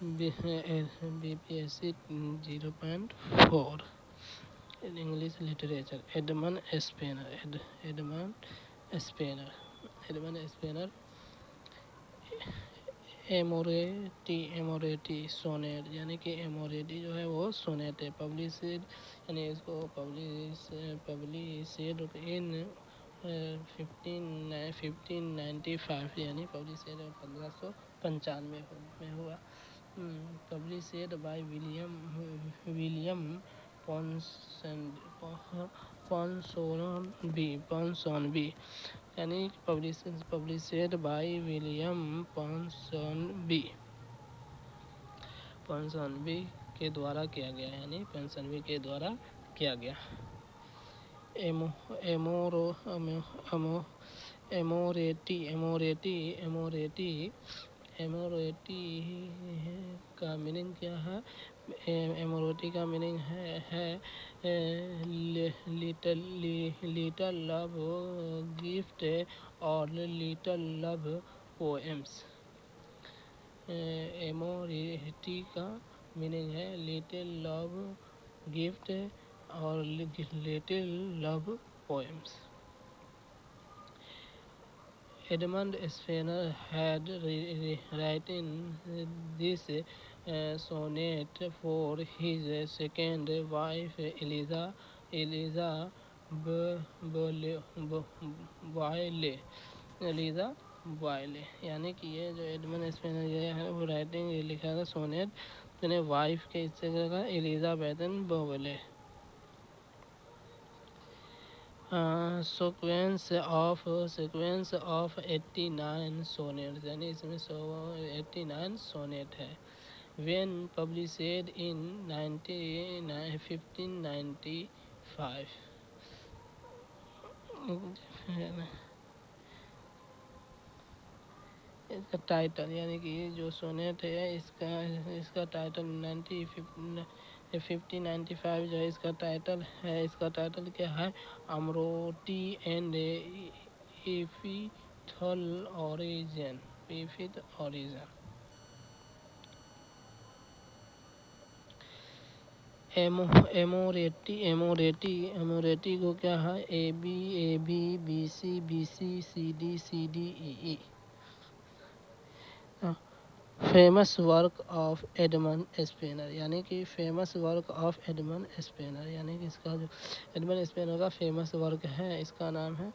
BPSC 0.4 in English literature. Edmund Spener. Edmund Spener. Edmund Spener. Amoretti sonnet, यानी कि एमोरेटी जो है वो सोनेट है। पब्लिशड यानी इसको पब्लिशड इन 1595 यानी पब्लिशड 1595 में हुआ। पब्लिशड बाय विलियम पॉन्सोनबी यानी पब्लिशड बाय विलियम पॉन्सोनबी के द्वारा किया गया, यानी पॉन्सोनबी के द्वारा किया गया। एमोरेटी का मीनिंग क्या है? एमोरेटी का मीनिंग है लिटिल लव गिफ्ट और लिटिल लव पोएम्स। एमोरेटी का मीनिंग है लिटिल लव गिफ्ट और little love poems. Edmund Spener had written this sonnet for his second wife Eliza Boyle। यानी कि ये जो एडमंड स्पेनर ये है वो राइटिंग लिखा था सोनेट अपने वाइफ के इससे का एलिजाबेथ बोवेले। सीक्वेंस ऑफ 89 सोनेट, यानी इसमें 89 सोनेट है। व्हेन पब्लिशड इन 1595। इसका टाइटल, यानी कि जो सोनेट है इसका टाइटल 1595 जो है इसका टाइटल क्या है? अमरोटी एंड एफिथल ओरिजिन। एमोरेटी को क्या है? AB BC EE। Famous work of Edmund spanner, यानी कि famous work of Edmund spanner, यानी कि इसका जो एडमंड स्पेनर का फेमस वर्क है इसका नाम है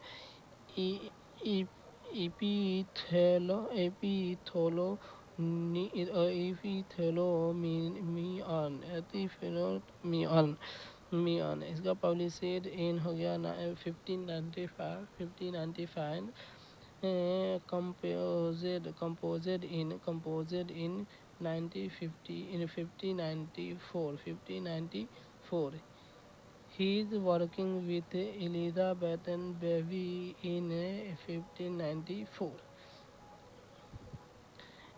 एपिथेलोमियन। इसका पब्लिशड इन हो गया 1595। composed in 1594। He is working with Elizabeth Bevi in 1594,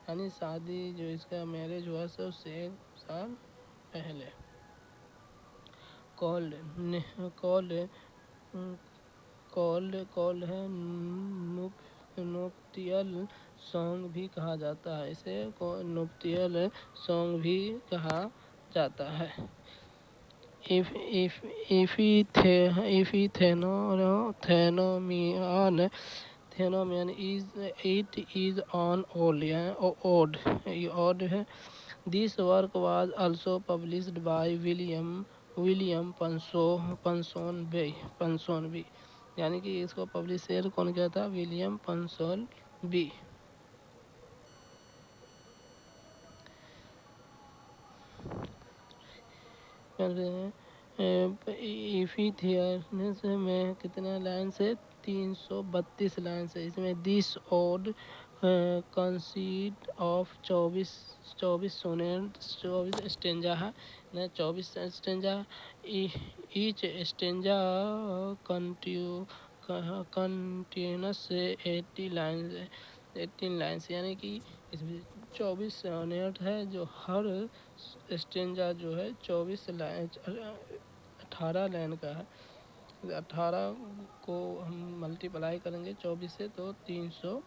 यानी शादी जो इसका मैरिज हुआ से उससे 1 साल पहले। कॉल्ड है नुप्तियल सॉन्ग भी कहा जाता है, इसे नुप्तियल सॉन्ग भी कहा जाता है। Thenomian is on odd है। This work was also published by William Ponsonby, यानी कि इसको पब्लिशर कौन किया था? विलियम पॉन्सोनबी। इफिथियनस में कितना लाइन से? 332 लाइन से। इसमें this ode consist of 24 sonnet, 24 stanza है ना, 24 stanza. Each stanza continuous 18 lines, यानी कि इसमें 24 सोनेट है जो हर स्टेंजा जो है 24 लाइन 18 लाइन का है। 18 को हम मल्टीप्लाई करेंगे 24 से तो 300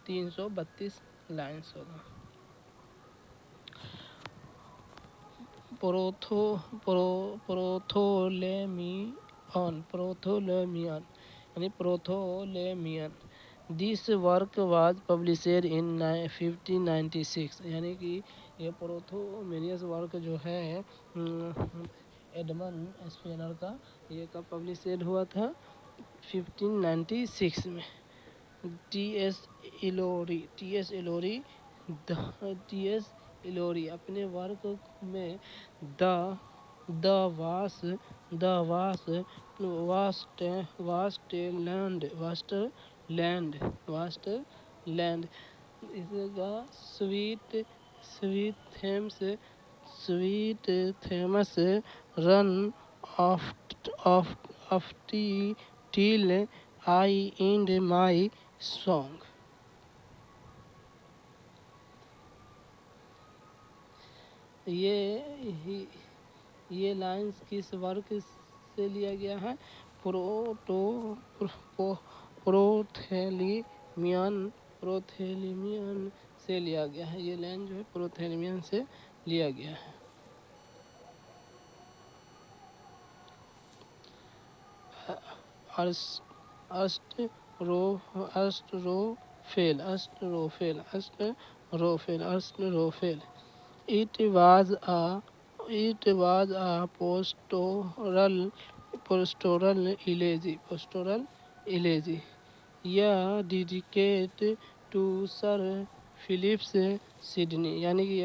332 लाइन्स होगा। प्रोथोलेमियन यानी प्रोथोलेमियन। दिस वर्क वाज पब्लिशेड इन 1596 यानी कि ये प्रोथोमेनियस वर्क जो है एडमंड स्पेनर का, ये कब पब्लिशेड हुआ था? 1596 में। टी.एस. इलोरी अपने वर्क में द वास्ट लैंड इसका sweet Thames run of till I end my song. ये लाइन्स किस वर्क से लिया गया है? प्रोथेलिमियन से लिया गया है। ये लाइन जो है प्रोथेलिमियन से लिया गया है। अस्ट्रोफेल। It was a pastoral elegy. यह dedicated to Sir Phillips Sidney यानी कि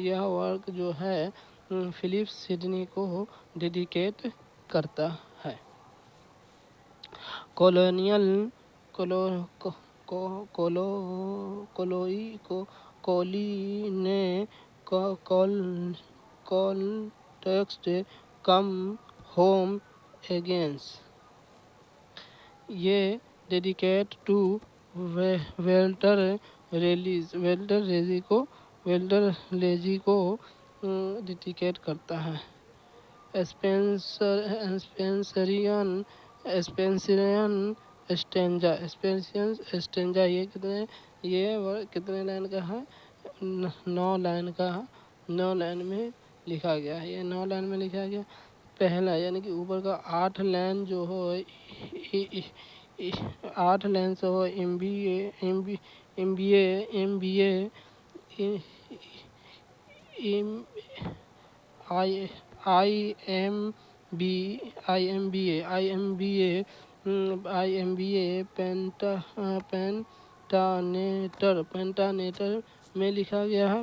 यह वर्क जो है फिलिप्स सिडनी को डेडिकेट करता है। Context come home against. ये डेडिकेट टू वेल्टर लेजी को डेडिकेट करता है। स्पेंसरियन स्टेंजा ये कितने लाइन का है? 9 लाइन का, 9 लाइन में लिखा गया है। ये 9 लाइन में लिखा गया। पहला यानी कि ऊपर का 8 लाइन जो हो 8 लाइन से हो IMBA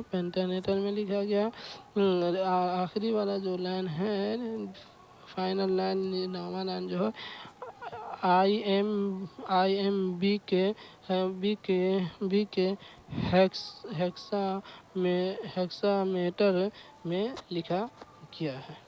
पेंटानेटर में लिखा गया है। आखिरी वाला जो लाइन है, फाइनल लाइन, 9वां लाइन जो है IMB के हेक्सामेटर में लिखा गया है।